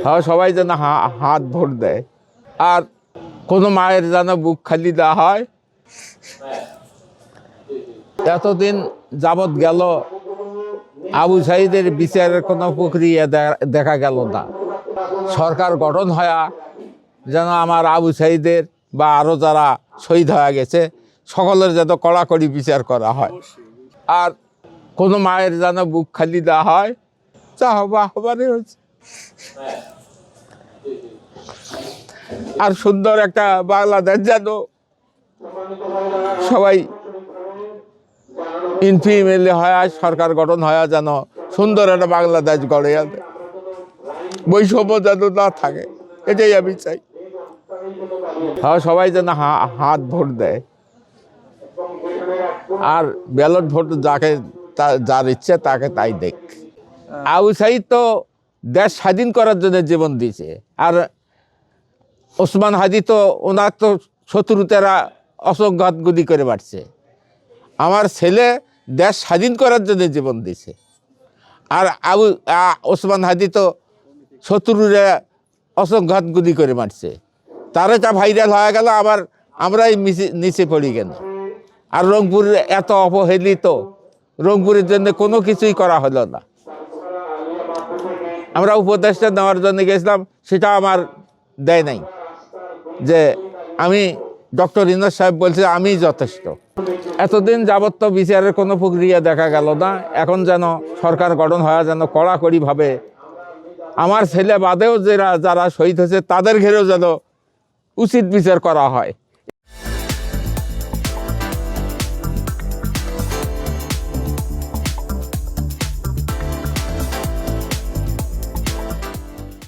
হ্যাঁ, সবাই যেন হাত ভোট দেয়, আর কোনো মায়ের যেন বুক খালি দেওয়া হয়। এতদিন যাবৎ গেল আবু সাঈদের বিচারের কোনো প্রক্রিয়া দেখা গেল না। সরকার গঠন হয়া যেন আমার আবু সাঈদের বা আরও যারা শহীদ হয়ে গেছে সকলের যেন কড়াকড়ি বিচার করা হয়, আর কোনো মায়ের যেন বুক খালি দেওয়া হয়। যা হবারই হয়েছে। আর সুন্দর একটা বাংলাদেশ যেন সবাই এমপি এমএলএ হয়, সরকার গঠন হয়, যেন সুন্দর একটা বাংলাদেশ গড়ে আছে, বৈষম্য যেন না থাকে, এটাই আমি চাই। হ্যাঁ, সবাই যেন হাত ভোট দেয়, আর ব্যালট ভোট যাকে যার ইচ্ছে তাকে তাই দেখ। আবু সাঈদ তো দেশ স্বাধীন করার জন্য জীবন দিয়েছে, আর ওসমান হাদি তো ওনার তো শত্রুতেরা অসংঘাত গুলি করে মারছে। আমার ছেলে দেশ স্বাধীন করার জন্য জীবন দিয়েছে, আর ওসমান হাদি তো শত্রুরা অসংঘাত গুলি করে মারছে। তার এটা ভাইরাল হয়ে গেল, আমরাই নিচে পড়ি গেল। আর রংপুর এত অবহেলিত, রংপুরের জন্য কোনো কিছুই করা হলো না। আমরা উপদেশটা নেওয়ার জন্য গেছিলাম, সেটা আমার দেয় নাই, যে আমি ডক্টর ইউনূস সাহেব বলছে আমি যথেষ্ট। এতদিন যাবত তো বিচারের কোনো প্রক্রিয়া দেখা গেল না। এখন যেন সরকার গঠন হয়, যেন কড়াকড়িভাবে আমার ছেলে বাদেও যারা শহীদ হয়েছে তাদের ঘেরেও যেন উচিত বিচার করা হয়।